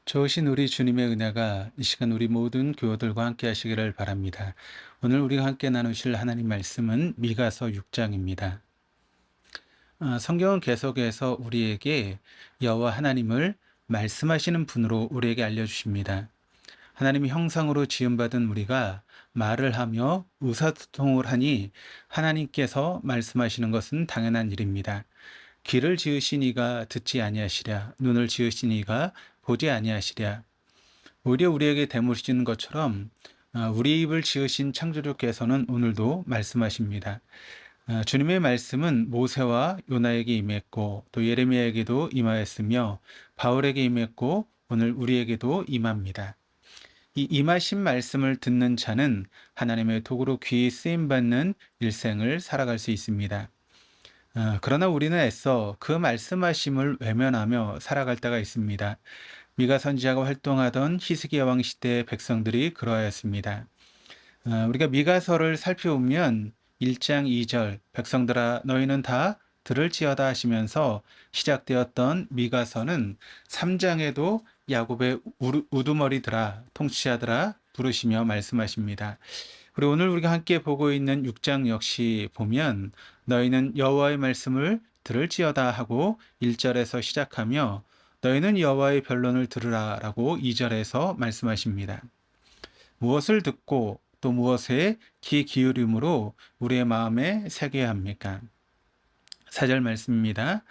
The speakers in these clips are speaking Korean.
좋으신 우리 주님의 은혜가 이 시간 우리 모든 교우들과 함께 하시기를 바랍니다. 오늘 우리가 함께 나누실 하나님 말씀은 미가서 6장입니다. 성경은 계속해서 우리에게 여호와 하나님을 말씀하시는 분으로 우리에게 알려주십니다. 하나님의 형상으로 지음받은 우리가 말을 하며 의사소통을 하니 하나님께서 말씀하시는 것은 당연한 일입니다. 귀를 지으신 이가 듣지 아니하시랴, 눈을 지으신 이가 보지 아니하시랴. 오히려 우리에게 대물으시는 것처럼 우리 입을 지으신 창조주께서는 오늘도 말씀하십니다. 주님의 말씀은 모세와 요나에게 임했고 또 예레미야에게도 임하였으며 바울에게 임했고 오늘 우리에게도 임합니다. 이 임하신 말씀을 듣는 자는 하나님의 도구로 귀히 쓰임받는 일생을 살아갈 수 있습니다. 그러나 우리는 애써 그 말씀하심을 외면하며 살아갈 때가 있습니다. 미가 선지자가 활동하던 히스기야 왕 시대의 백성들이 그러하였습니다. 우리가 미가서를 살펴보면 1장 2절 백성들아 너희는 다 들을지어다 하시면서 시작되었던 미가서는 3장에도 야곱의 우두머리들아 통치자들아 부르시며 말씀하십니다. 그리고 오늘 우리가 함께 보고 있는 6장 역시 보면 너희는 여호와의 말씀을 들을지어다 하고 1절에서 시작하며 너희는 여호와의 변론을 들으라 라고 2절에서 말씀하십니다. 무엇을 듣고 또 무엇에 귀 기울임으로 우리의 마음에 새겨야 합니까? 4절 말씀입니다.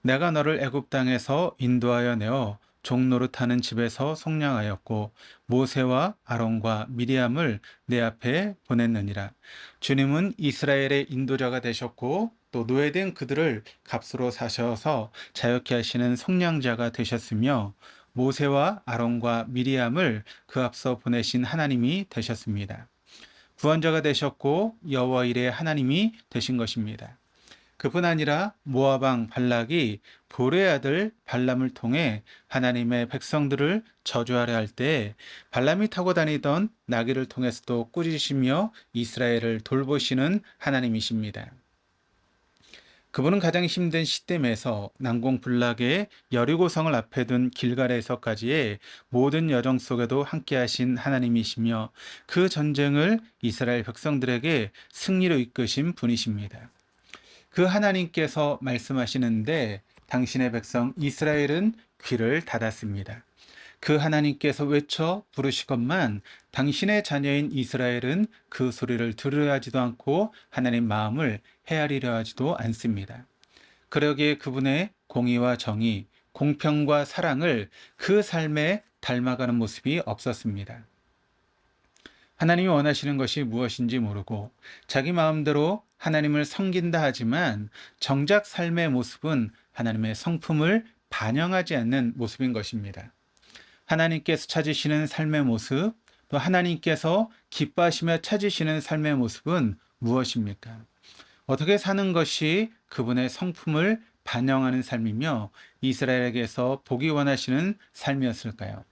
내가 너를 애굽 땅에서 인도하여 내어 종노릇하는 집에서 속량하였고 모세와 아론과 미리암을 내 앞에 보냈느니라. 주님은 이스라엘의 인도자가 되셨고 또 노예된 그들을 값으로 사셔서 자유케 하시는 속량자가 되셨으며 모세와 아론과 미리암을 그 앞서 보내신 하나님이 되셨습니다. 구원자가 되셨고 여호와 일의 하나님이 되신 것입니다. 그뿐 아니라 모압 왕 발락이 보레의 아들 발람을 통해 하나님의 백성들을 저주하려 할 때 발람이 타고 다니던 나귀를 통해서도 꾸짖으시며 이스라엘을 돌보시는 하나님이십니다. 그분은 가장 힘든 시댐에서 난공불락의 여리고성을 앞에 둔 길갈에서까지의 모든 여정 속에도 함께하신 하나님이시며 그 전쟁을 이스라엘 백성들에게 승리로 이끄신 분이십니다. 그 하나님께서 말씀하시는데 당신의 백성 이스라엘은 귀를 닫았습니다. 그 하나님께서 외쳐 부르시건만 당신의 자녀인 이스라엘은 그 소리를 들으려 하지도 않고 하나님 마음을 헤아리려 하지도 않습니다. 그러기에 그분의 공의와 정의, 공평과 사랑을 그 삶에 닮아가는 모습이 없었습니다. 하나님이 원하시는 것이 무엇인지 모르고 자기 마음대로 하나님을 섬긴다 하지만 정작 삶의 모습은 하나님의 성품을 반영하지 않는 모습인 것입니다. 하나님께서 찾으시는 삶의 모습, 또 하나님께서 기뻐하시며 찾으시는 삶의 모습은 무엇입니까? 어떻게 사는 것이 그분의 성품을 반영하는 삶이며 이스라엘에게서 보기 원하시는 삶이었을까요?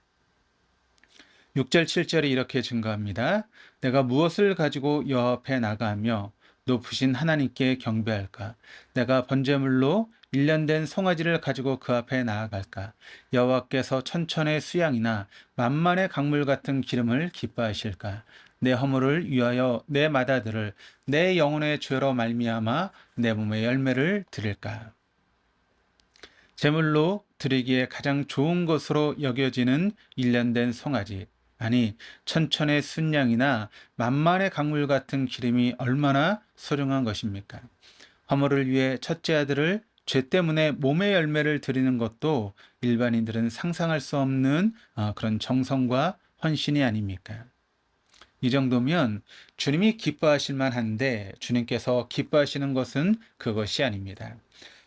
6절 7절이 이렇게 증거합니다. 내가 무엇을 가지고 여호와 앞에 나가며 높으신 하나님께 경배할까? 내가 번제물로 1년 된 송아지를 가지고 그 앞에 나아갈까? 여호와께서 천천의 수양이나 만만의 강물 같은 기름을 기뻐하실까? 내 허물을 위하여 내 맏아들을 내 영혼의 죄로 말미암아 내 몸의 열매를 드릴까? 제물로 드리기에 가장 좋은 것으로 여겨지는 1년 된 송아지, 아니 천천의 순양이나 만만의 강물 같은 기름이 얼마나 소중한 것입니까? 허물을 위해 첫째 아들을 죄 때문에 몸의 열매를 드리는 것도 일반인들은 상상할 수 없는 그런 정성과 헌신이 아닙니까? 이 정도면 주님이 기뻐하실 만한데 주님께서 기뻐하시는 것은 그것이 아닙니다.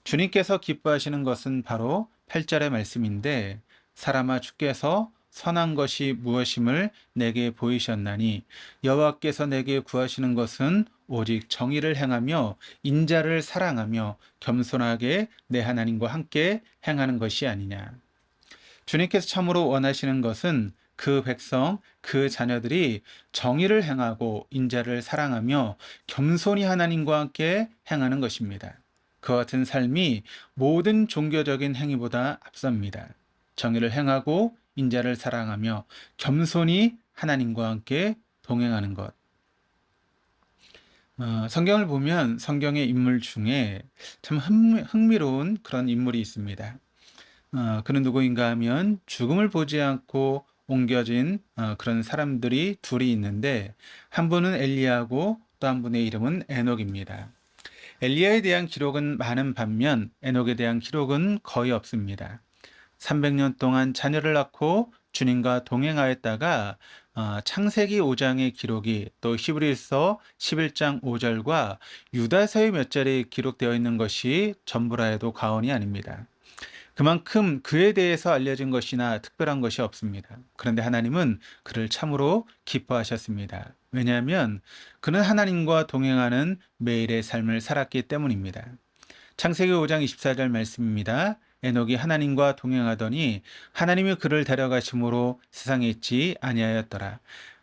주님께서 기뻐하시는 것은 바로 8절의 말씀인데 사람아 주께서 선한 것이 무엇임을 내게 보이셨나니 여호와께서 내게 구하시는 것은 오직 정의를 행하며 인자를 사랑하며 겸손하게 내 하나님과 함께 행하는 것이 아니냐. 주님께서 참으로 원하시는 것은 그 백성, 그 자녀들이 정의를 행하고 인자를 사랑하며 겸손히 하나님과 함께 행하는 것입니다. 그 같은 삶이 모든 종교적인 행위보다 앞섭니다. 정의를 행하고 인자를 사랑하며 겸손히 하나님과 함께 동행하는 것. 성경을 보면 성경의 인물 중에 참 흥미로운 그런 인물이 있습니다. 그는 누구인가 하면 죽음을 보지 않고 옮겨진 그런 사람들이 둘이 있는데, 한 분은 엘리야고 또 한 분의 이름은 에녹입니다. 엘리야에 대한 기록은 많은 반면 에녹에 대한 기록은 거의 없습니다. 300년 동안 자녀를 낳고 주님과 동행하였다가 창세기 5장의 기록이 또 히브리서 11장 5절과 유다서의 몇 절에 기록되어 있는 것이 전부라 해도 과언이 아닙니다. 그만큼 그에 대해서 알려진 것이나 특별한 것이 없습니다. 그런데 하나님은 그를 참으로 기뻐하셨습니다. 왜냐하면 그는 하나님과 동행하는 매일의 삶을 살았기 때문입니다. 창세기 5장 24절 말씀입니다. 에녹이 하나님과 동행하더니 하나님이 그를 데려가심으로 세상에 있지 아니하였더라.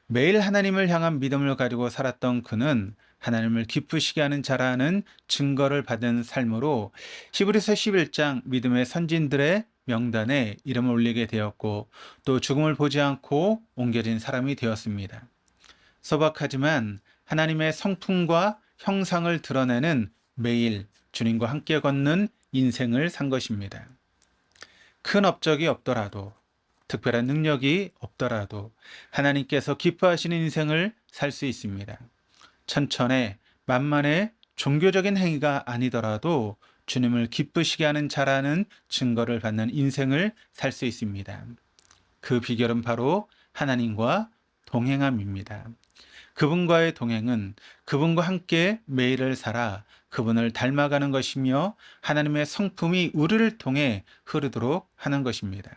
매일 하나님을 향한 믿음을 가지고 살았던 그는 하나님을 기쁘시게 하는 자라는 증거를 받은 삶으로 히브리서 11장 믿음의 선진들의 명단에 이름을 올리게 되었고, 또 죽음을 보지 않고 옮겨진 사람이 되었습니다. 소박하지만 하나님의 성품과 형상을 드러내는 매일 주님과 함께 걷는 인생을 산 것입니다. 큰 업적이 없더라도, 특별한 능력이 없더라도 하나님께서 기뻐하시는 인생을 살 수 있습니다. 천천의 만만의 종교적인 행위가 아니더라도 주님을 기쁘시게 하는 자라는 증거를 받는 인생을 살 수 있습니다. 그 비결은 바로 하나님과 동행함입니다. 그분과의 동행은 그분과 함께 매일을 살아 그분을 닮아가는 것이며 하나님의 성품이 우리를 통해 흐르도록 하는 것입니다.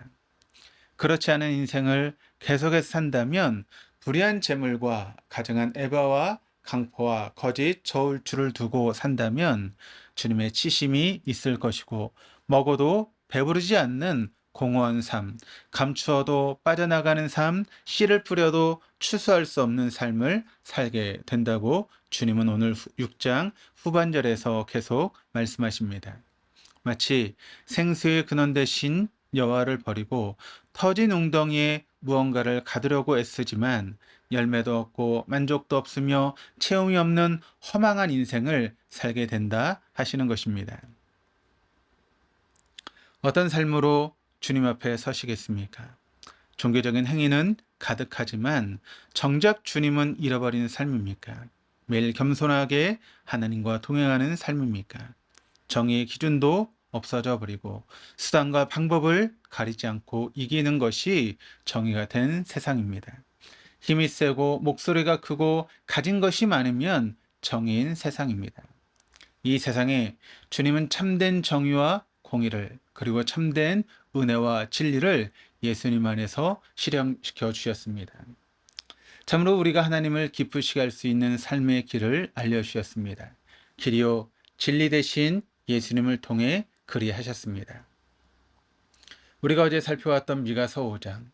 그렇지 않은 인생을 계속해서 산다면 불의한 재물과 가증한 애바와 강포와 거짓 저울줄을 두고 산다면 주님의 치심이 있을 것이고, 먹어도 배부르지 않는 공허한 삶, 감추어도 빠져나가는 삶, 씨를 뿌려도 추수할 수 없는 삶을 살게 된다고 주님은 오늘 6장 후반절에서 계속 말씀하십니다. 마치 생수의 근원 대신 여호와를 버리고 터진 웅덩이에 무언가를 가두려고 애쓰지만 열매도 없고 만족도 없으며 체험이 없는 허망한 인생을 살게 된다 하시는 것입니다. 어떤 삶으로 주님 앞에 서시겠습니까? 종교적인 행위는 가득하지만 정작 주님은 잃어버리는 삶입니까? 매일 겸손하게 하나님과 동행하는 삶입니까? 정의의 기준도 없어져 버리고 수단과 방법을 가리지 않고 이기는 것이 정의가 된 세상입니다. 힘이 세고 목소리가 크고 가진 것이 많으면 정의인 세상입니다. 이 세상에 주님은 참된 정의와 공의를, 그리고 참된 은혜와 진리를 예수님 안에서 실현시켜 주셨습니다. 참으로 우리가 하나님을 기쁘시게 할 수 있는 삶의 길을 알려주셨습니다. 길이요 진리 대신 예수님을 통해 그리하셨습니다. 우리가 어제 살펴왔던 미가서 5장,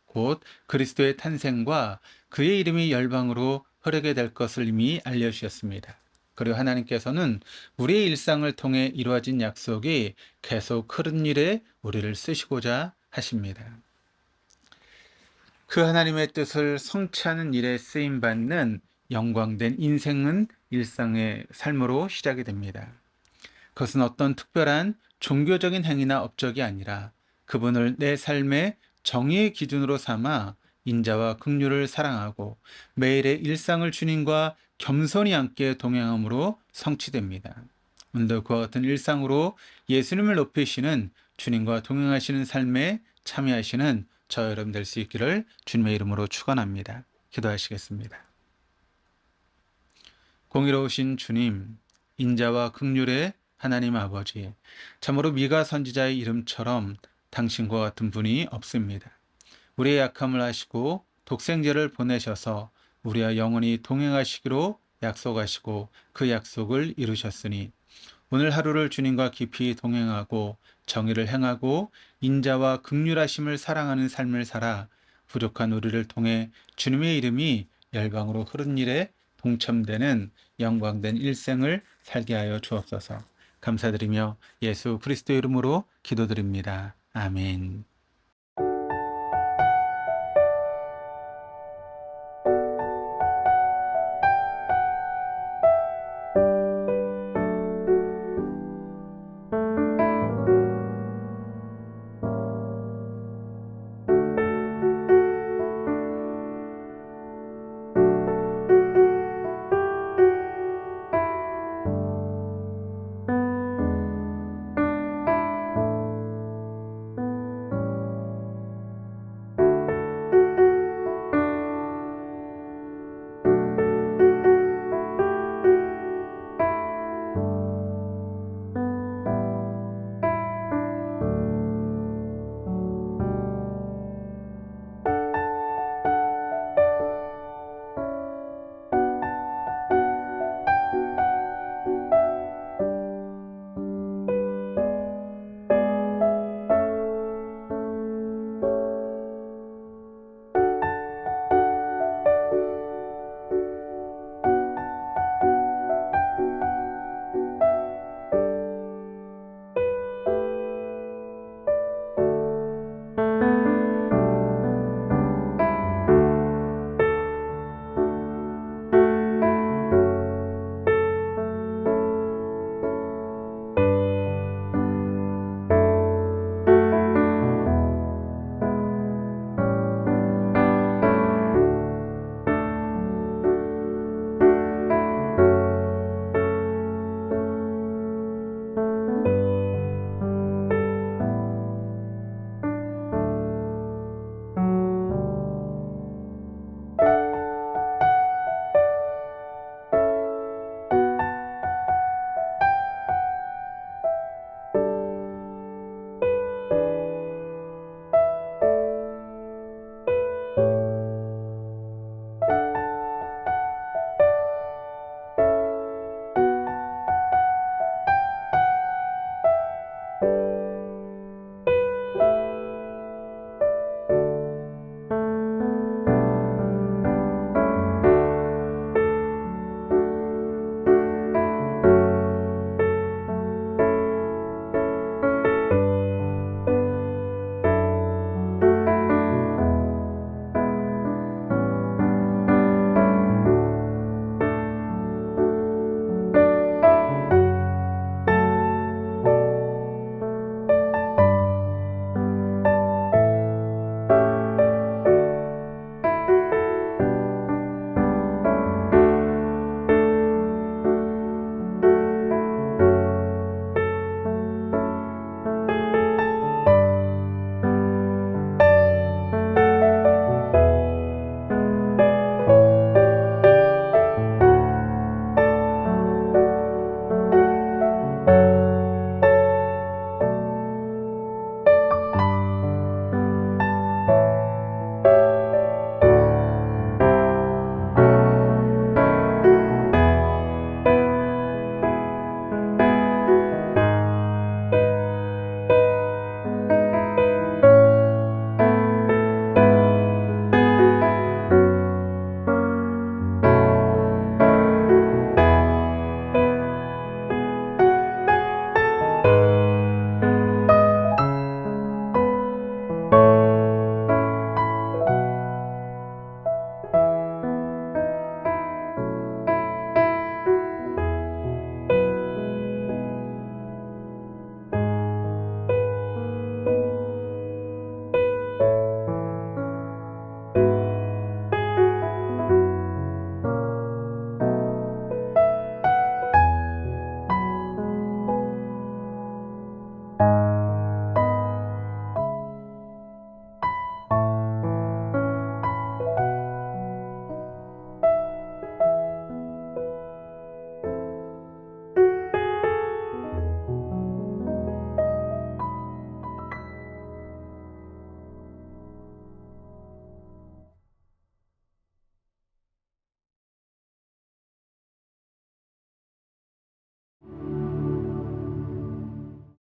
곧 그리스도의 탄생과 그의 이름이 열방으로 흐르게 될 것을 이미 알려주셨습니다. 그리고 하나님께서는 우리의 일상을 통해 이루어진 약속이 계속 흐른 일에 우리를 쓰시고자 하십니다. 그 하나님의 뜻을 성취하는 일에 쓰임받는 영광된 인생은 일상의 삶으로 시작이 됩니다. 그것은 어떤 특별한 종교적인 행위나 업적이 아니라 그분을 내 삶의 정의의 기준으로 삼아 인자와 긍휼을 사랑하고 매일의 일상을 주님과 겸손히 함께 동행함으로 성취됩니다. 오늘도 그와 같은 일상으로 예수님을 높이시는 주님과 동행하시는 삶에 참여하시는 저 여러분 될 수 있기를 주님의 이름으로 축원합니다. 기도하시겠습니다. 공의로우신 주님, 인자와 긍휼의 하나님 아버지, 참으로 미가 선지자의 이름처럼 당신과 같은 분이 없습니다. 우리의 약함을 아시고 독생자를 보내셔서 우리와 영원히 동행하시기로 약속하시고 그 약속을 이루셨으니 오늘 하루를 주님과 깊이 동행하고 정의를 행하고 인자와 긍휼하심을 사랑하는 삶을 살아 부족한 우리를 통해 주님의 이름이 열방으로 흐른 일에 동참되는 영광된 일생을 살게 하여 주옵소서. 감사드리며 예수 그리스도 이름으로 기도드립니다. 아멘.